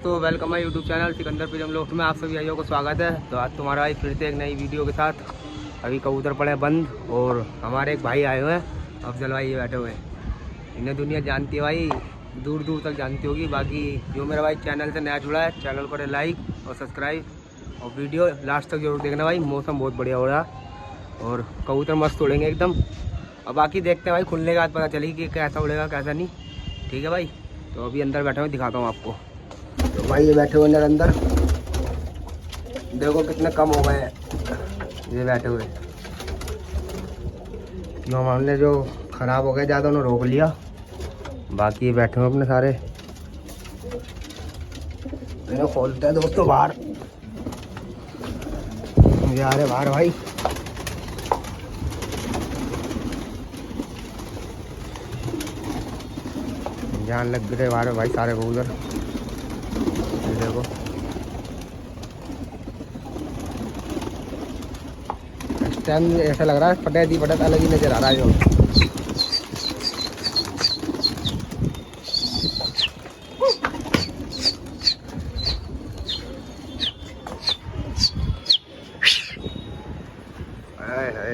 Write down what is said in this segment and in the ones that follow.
तो वेलकम है YouTube channel Sikandar प्रीतम loft में आप सभी भाइयों को स्वागत है। तो आज तुम्हारा भाई फिर से एक नई वीडियो के साथ। अभी कबूतर पड़े बंद और हमारे एक भाई आए हुए हैं, अफजल भाई ये बैठे हुए हैं। इन्हें दुनिया जानती है भाई, दूर दूर तक जानती होगी। बाकी जो मेरा भाई चैनल से नया जुड़ा है, चैनल को लाइक और सब्सक्राइब और वीडियो लास्ट तक जरूर देखना भाई। मौसम बहुत बढ़िया हो रहा और कबूतर मस्त उड़ेंगे एकदम। और बाकी देखते हैं भाई, खुलने के बाद पता चलेगी कि कैसा उड़ेगा कैसा नहीं। ठीक है भाई, तो अभी अंदर बैठे हुए दिखाता हूँ आपको। तो भाई ये बैठे हुए अंदर देखो कितने कम हो गए हैं ये बैठे हुए। जो हमने जो ख़राब हो गए ज़्यादा उन्होंने रोक लिया, बाकी ये बैठे हुए अपने सारे। इन्हें खोलते हैं दोस्तों बाहर, ये आ रहे बाहर भाई। जान लग गए बाहर भाई सारे कबूतर। देखो इस टाइम ऐसा लग रहा है पटेट अलग ही नजर आ रहा है। जो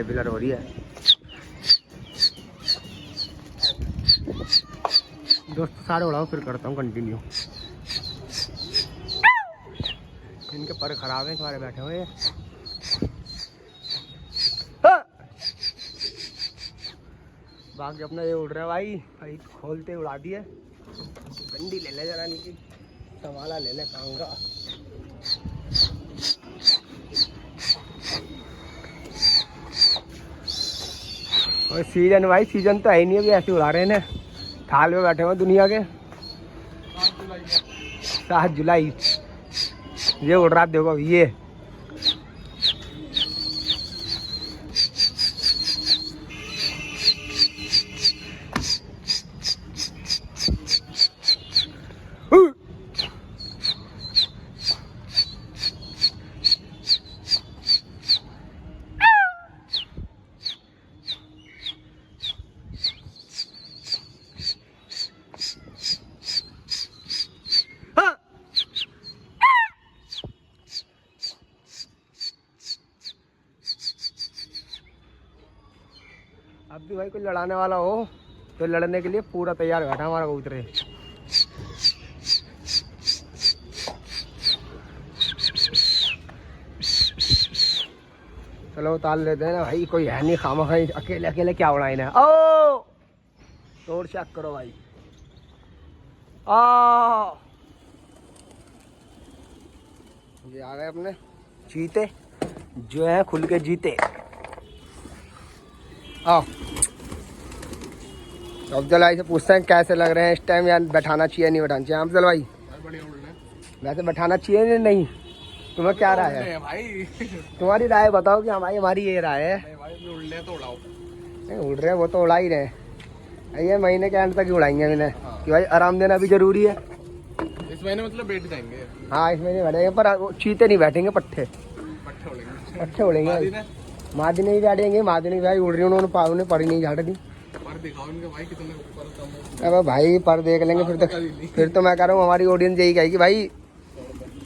बिलर हो रही है दोस्त, सारे उड़ाओ फिर करता हूँ कंटिन्यू। इनके पर खराब हैं तुम्हारे बैठे हुए। बाकी अपना ये उड़ रहा है भाई, भाई खोलते उड़ा दिए। गंडी ले ले जरा, नीचे संभाला ले ले काम का। और सीजन भाई, सीजन तो है ही नहीं, अभी ऐसे उड़ा रहे हैं। थाल में बैठे हुए दुनिया के। 7 जुलाई ये उड़ रहा देखो ये। अब भी भाई कोई लड़ाने वाला हो तो लड़ने के लिए पूरा तैयार बैठा हमारा कबूतर। चलो उतार लेते हैं ना भाई, कोई है नहीं खामा खाई, अकेले अकेले क्या उड़ाई ना। ओ तोड़ चेक करो भाई। ये आ गए अपने चीते जो है खुल के जीते। आओ अफजल भाई से पूछते हैं कैसे लग रहे हैं इस टाइम, यार बैठाना चाहिए नहीं बैठाना चाहिए। अफजल भाई वैसे बैठाना चाहिए नहीं, तुम्हें क्या राय है भाई? तुम्हारी राय बताओ कि हमारी ये राय है। नहीं, उड़ रहे तो उड़ाओ। नहीं उड़ रहे वो तो उड़ा ही रहे। ये महीने के एंड तक ही उड़ाएंगे मैंने कि भाई आराम देना भी जरूरी है। इस महीने मतलब बैठ जाएंगे। हाँ इस महीने बैठेंगे, पर चीते नहीं बैठेंगे, पट्टे उड़ेंगे। मादी नहीं बैठेंगे, मादी नहीं भाई उड़ रही, उन्होंने पड़ी नहीं झाड़ दी। पर दिखाओ इनके भाई कितने ऊपर कम। अब भाई पर देख लेंगे फिर तो मैं कह रहा हूँ हमारी ऑडियंस यही कहेगी भाई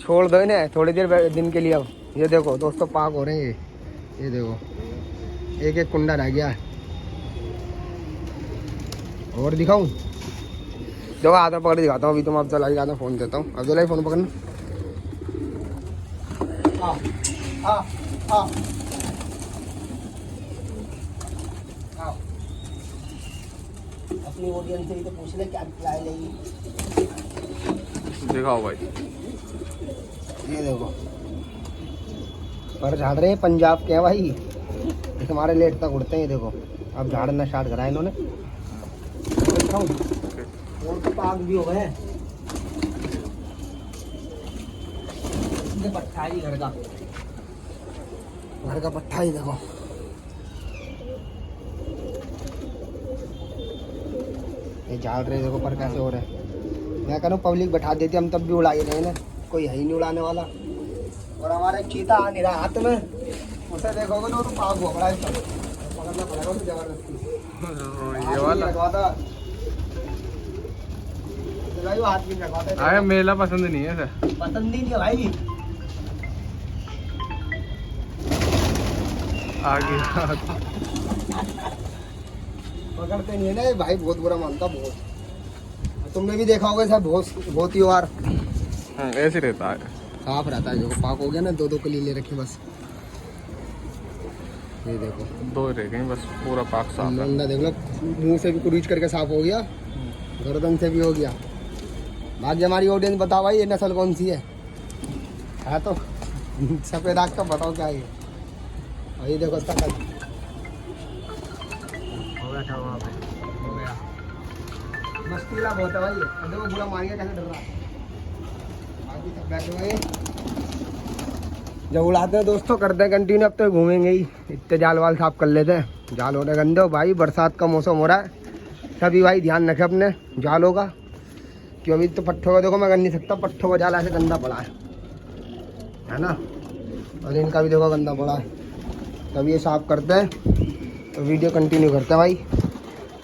छोड़ दो इन्हें थोड़ी देर दिन के लिए। अब ये देखो दोस्तों पाक हो रहे हैं ये देखो एक एक कुंडा रह गया है। और दिखाऊं? देखो हाथ में पकड़ दिखाता हूँ अभी। तुम अफजल भाई का फोन देता हूँ। अफजल भाई फोन पकड़ना। अपनी ऑडियंस से ही तो पूछ ले क्या रिप्लाई लेगी। दिखाओ भाई, ये देखो पर झाड़ रहे हैं, पंजाब के हैं भाई, हमारे लेट तक उड़ते हैं। ये देखो अब झाड़ना स्टार्ट करा इन्होंने। और तो पाक भी हो गए। पट्टा ही घर का पट्टा ही देखो। ये झाड़ रहे देखो पर कैसे हो रहे हैं। मैं कह रहा हूँ पब्लिक बैठा देती हम तब भी उड़ा ही रहे ना, कोई है ही नहीं उड़ाने वाला। और हमारा चीता आ नहीं रहा हाथ में, उसे देखोगे तो पाक हो पड़ा है, पकड़ना पड़ेगा उसे जबरदस्ती। ये वाला भाई वो हाथ भी लगाते हैं। अरे मेला पसंद नहीं है सर। पसंद ही नहीं है भाई। आगे पकड़ते नहीं है ना ये भाई, बहुत बुरा मानता बहुत। तुमने भी देखा होगा सर, बहुत ही बार ऐसे रहता है। साफ रहता है। जो पाक हो गया ना, 2-2 कली ले रखी बस। ये देखो 2 रह गए बस, पूरा पाक साफ है। अंडा देख लो, मुंह से भी कुरीच करके साफ हो गया, गर्दन से भी हो गया। बाकी हमारी ऑडियंस बताओ भाई, ये नस्ल कौन सी है तो सफेद आग का बताओ क्या है। और ये देखो इसका कल हो गया था वहाँ पे, हो गया। मस्तीला बहुत है भाई ये। और देखो बुरा मार गया कैसे डर रहा है। बाकी सब बैठे हुए जब उड़ाते हैं दोस्तों, करते हैं कंटिन्यू। अब तो घूमेंगे ही, इतने जाल वाल साफ कर लेते हैं। जाल हो रहे गंदे हो भाई, बरसात का मौसम हो रहा है। सभी भाई ध्यान रखें अपने जालों का, क्यों अभी तो पट्ठों का देखो मैं कर नहीं सकता, पट्ठों का जाल ऐसे गंदा पड़ा है ना। और इनका भी देखो गंदा पड़ा है। तब ये साफ करते हैं तो वीडियो कंटिन्यू करते हैं भाई।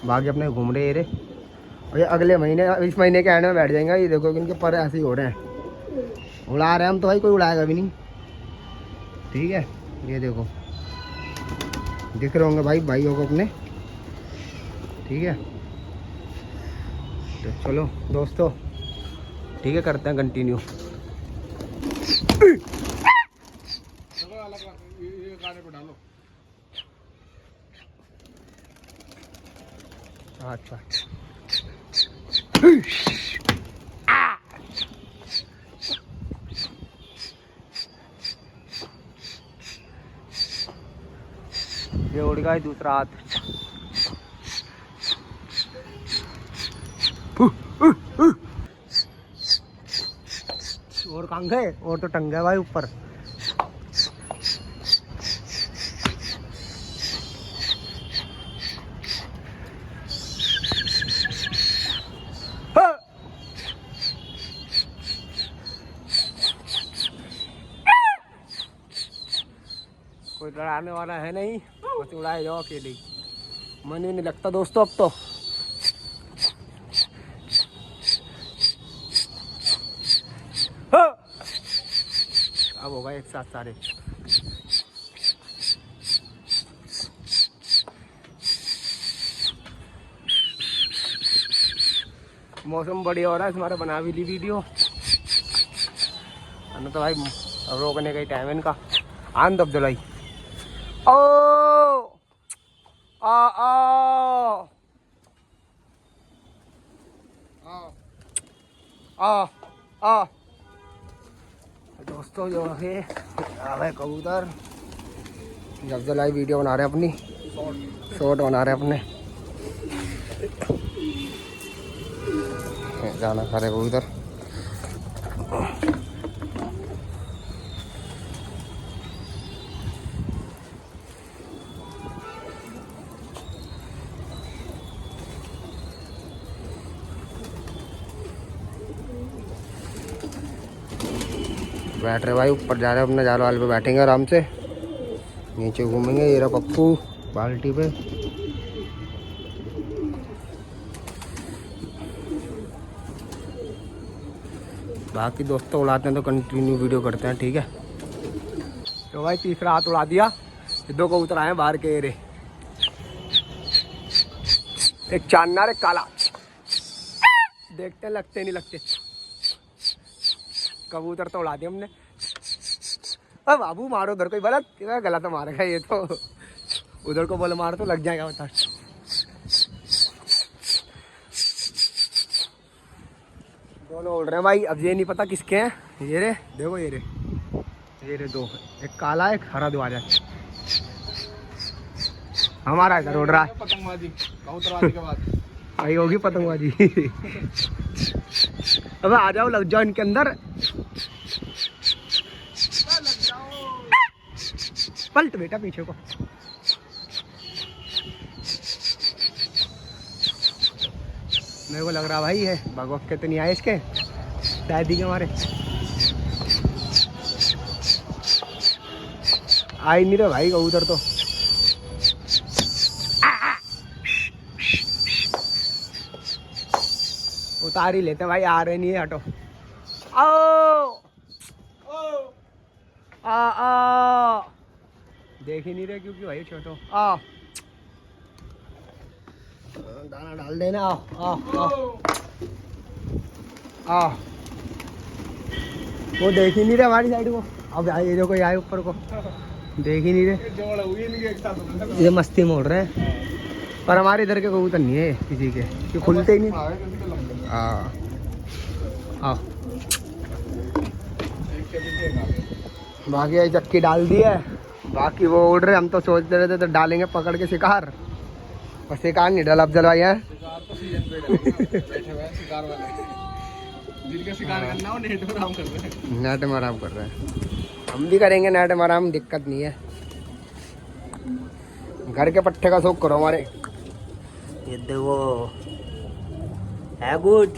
बाकी अपने घूम रहे रे। और ये अगले महीने, इस महीने के एंड में बैठ जाएंगे। ये देखो कि इनके पर ऐसे ही हो रहे हैं, उड़ा रहे हैं हम तो भाई, कोई उड़ाएगा भी नहीं। ठीक है, ये देखो दिख रहे होंगे भाई भाइयों को अपने। ठीक है, तो चलो दोस्तों, ठीक है, करते हैं कंटिन्यू। ये गाने पे डालो। अच्छा ये उड़ गया दूसरा हाथ। और कहाँ गए? और तो टंग गए भाई ऊपर। कोई लड़ाने वाला है नहीं, बस उड़ाए जाओ अकेले ही। मन ही नहीं लगता दोस्तों अब तो। अब होगा एक साथ सारे। मौसम बढ़िया हो रहा है, तुम्हारा बना भी ली वीडियो। तो भाई अब रोकने का ही टाइम है इनका। आन दब जलाई ओ आ दोस्तों, जो है कबूतर जब जलाई वीडियो बना रहे हैं अपनी, शॉर्ट बना रहे हैं अपने। जाना खा रहे कबूतर। बैठ रहे भाई, ऊपर जा रहे हैं अपने जाल वाल पे, बैठेंगे आराम से, नीचे घूमेंगे। ये रहा पप्पू बाल्टी पे। बाकी दोस्तों उड़ाते हैं तो कंटिन्यू वीडियो करते हैं। ठीक है, तो भाई तीसरा हाथ उड़ा दिया। 2 कबूतर आए हैं बाहर के एरे, एक चांदनार एक काला। देखते लगते नहीं लगते, कबूतर तो उड़ा दिया हमने। अब बाबू मारो उधर कोई गलत, गलत मारेगा ये तो। उधर को बोल मारो तो लग जाएगा बता। दोनों उड़ रहे हैं भाई। अब ये नहीं पता किसके हैं। ये रे देखो, ये रे 2, एक काला एक हरा द्वारा। हमारा इधर उड़ रहा है पतंगबाजी कबूतरबाजी के बाद आई होगी पतंगबाजी। अब आ जाओ, लग जाओ इनके अंदर। पलट बेटा पीछे को। मेरे को लग रहा भाई है भगवत के तो नहीं आए इसके, शादी के हमारे आ ही नहीं रहे भाई कबूतर तो। वो उतार ही लेते भाई, आ रहे नहीं है, हटो। आओ आ देख ही नहीं रहे क्योंकि भाई छोटो। आ दाना डाल देना। आ वो देख ही नहीं रहे हमारी साइड को। अब ये देखो आए ऊपर को, देख ही नहीं रहे, ये मस्ती मोड़ रहे हैं। पर हमारे इधर के कबूतर नहीं है किसी के, कि खुलते ही नहीं। बाकी ये चक्की डाल दी है, बाकी वो उड़ रहे। हम तो सोचते रहते तो डालेंगे पकड़ के शिकार, और शिकार नहीं डाला अफजल भाई है। नेट में आराम कर रहे हैं, हम भी करेंगे नेट में आराम, दिक्कत नहीं है। घर के पट्टे का शौक करो हमारे। ये देखो है कुछ,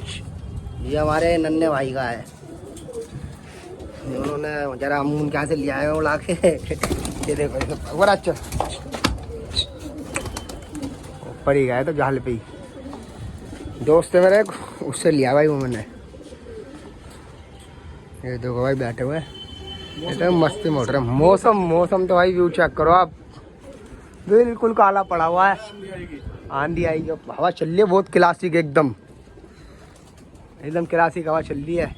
ये हमारे नन्हे भाई का है, उन्होंने जरा हम उनके यहाँ से लिया है उड़ा के। ये देखो बड़ा अच्छा ऊपर ही गया तो जाल पे ही, दोस्त है मेरे, उससे लिया भाई वो मैंने। ये देखो भाई बैठे हुए एकदम मस्ती मोड़ रहे। मौसम तो भाई व्यू चेक करो आप, बिल्कुल काला पड़ा हुआ है। आंधी आएगी, हवा चल रही है बहुत क्लासिक, एकदम क्लासिक हवा चल रही है।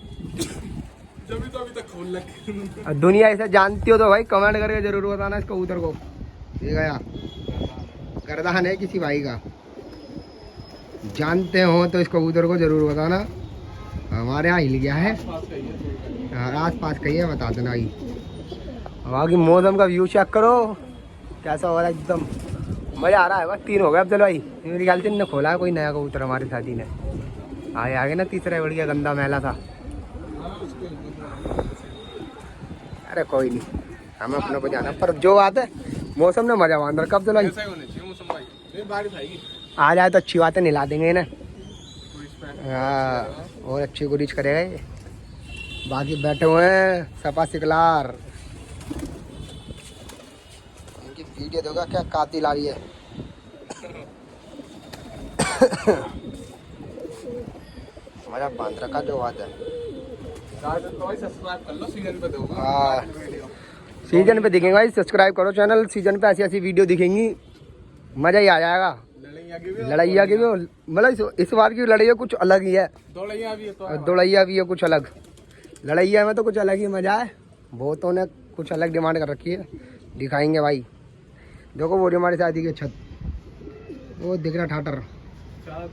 दुनिया ऐसा जानती हो तो भाई कमेंट करके जरूर बताना इस कबूतर को। ये गया गर्दान है किसी भाई का, जानते हो तो इस कबूतर को जरूर बताना। हमारे यहाँ हिल गया है, आस पास कहीं है, बता देना भाई। वहाँ की मौसम का व्यू चेक करो कैसा हो रहा है, एकदम मज़ा आ रहा है। बस 3 हो गए अब चलो भाई, मेरे ख्याल से इन्होंने खोला है कोई नया कबूतर हमारे साथी ने। आगे ना तीसरा बढ़िया गंदा मैला था। अरे कोई नहीं, हमें अपने को जाना, पर जो बात है मौसम ने मजा बांध रखा। अब चलो आ जाए तो अच्छी बात है, नहला देंगे इन्हें। हाँ और अच्छी गुरीज करेगा ये। बाकी बैठे हुए हैं सपा सिकलार, इनकी वीडियो देखो क्या कातिल आ रही है। मजा बांध रखा जो बात है। हाँ सीजन पे दिखेंगे भाई, सब्सक्राइब करो चैनल, सीजन पे ऐसी वीडियो दिखेंगी, मजा ही आ जाएगा। लड़ैया की भी मतलब इस बार की लड़ैया कुछ अलग ही है, दौड़ैया भी है कुछ अलग। लड़ैया में तो कुछ अलग ही मजा है, बहुतों ने कुछ अलग डिमांड कर रखी है, दिखाएंगे भाई। देखो वो हमारे शादी की छत, वो दिख रहा ठाटर,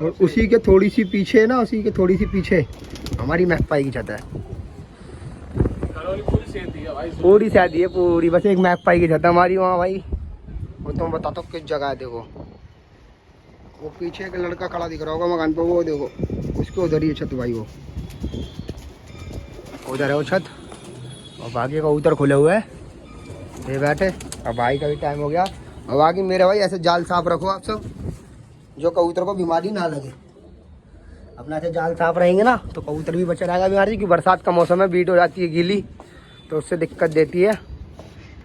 और उसी के थोड़ी सी पीछे ना, उसी के थोड़ी सी पीछे हमारी मैकपाई की छत है। पूरी शादी है पूरी, बस एक मैकपाई की छत है हमारी वहाँ भाई। वो तुम बता दो किस जगह है। देखो वो पीछे एक लड़का खड़ा दिख रहा होगा मकान पे, वो देखो उसके उधर ही छत भाई, वो उधर है वो छत। और बाकी कबूतर खुले हुए हैं, ये बैठे। अब भाई का भी टाइम हो गया। और बाकी मेरे भाई ऐसे जाल साफ रखो आप सब, जो कबूतर को बीमारी ना लगे। अपना ऐसे जाल साफ रहेंगे ना तो कबूतर भी बचा रहेगा बीमारी, क्योंकि बरसात का मौसम है, बीट हो जाती है गीली, तो उससे दिक्कत देती है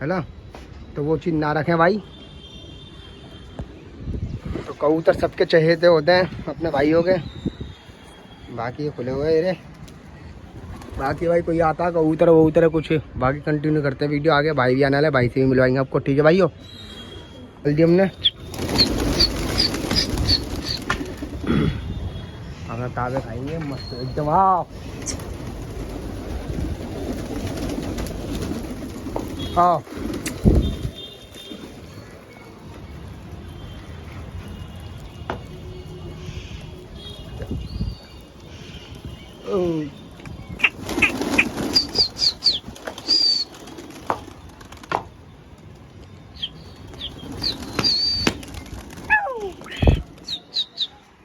ना। तो वो चीज़ ना रखें भाई। तो कबूतर सबके चहेते होते हैं अपने भाइयों के। बाकी ये खुले हुए रे, बाकी भाई कोई आता कबूतर वबूतर है कुछ, बाकी कंटिन्यू करते हैं वीडियो आगे। भाई भी आने वाले, भाई से भी मिलवाएंगे आपको, ठीक है भाइयों। जल्दी हमने अपना ताज़ा खाएंगे मस्त एकदम। हाँ हाँ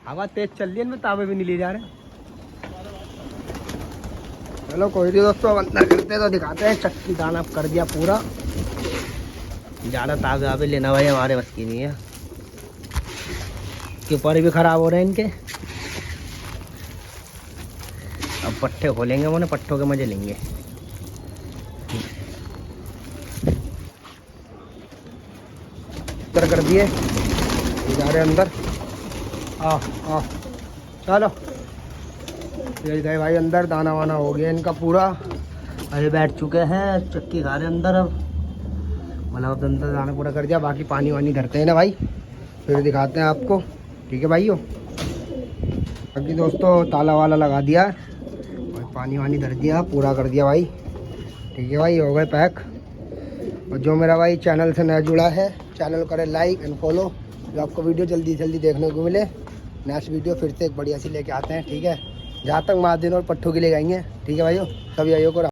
हवा तेज चल रही है, इनमें तावे भी नहीं ले जा रहे। चलो कोई नहीं दोस्तों, अब अंदर करते तो दिखाते हैं। चक्की दाना कर दिया पूरा, ज़्यादा तावे आवे लेना भाई हमारे बस की नहीं है, कि पर भी खराब हो रहे हैं इनके। अब पट्टे खोलेंगे, वो पट्टों के मजे लेंगे। कर दिए, जा रहे अंदर। चलो फिर गए भाई अंदर, दाना वाना हो गया इनका पूरा। अरे बैठ चुके हैं, चक्की खा रहे अंदर। अब मतलब अब अंदर दाना पूरा कर दिया, बाकी पानी वानी धरते हैं ना भाई, फिर दिखाते हैं आपको। ठीक है भाइयों, बाकी दोस्तों ताला वाला लगा दिया और पानी वानी धर दिया, पूरा कर दिया भाई। ठीक है भाई, हो गए पैक। और जो मेरा भाई चैनल से नया जुड़ा है, चैनल करे लाइक एंड फॉलो, जो आपको वीडियो जल्दी जल्दी देखने को मिले। नेक्स्ट वीडियो फिर से एक बढ़िया सी लेके आते हैं। ठीक है, जहाँ तक महादिन और पट्टू के लिए जाएंगे। ठीक है भाइयों, सभी भाइयों को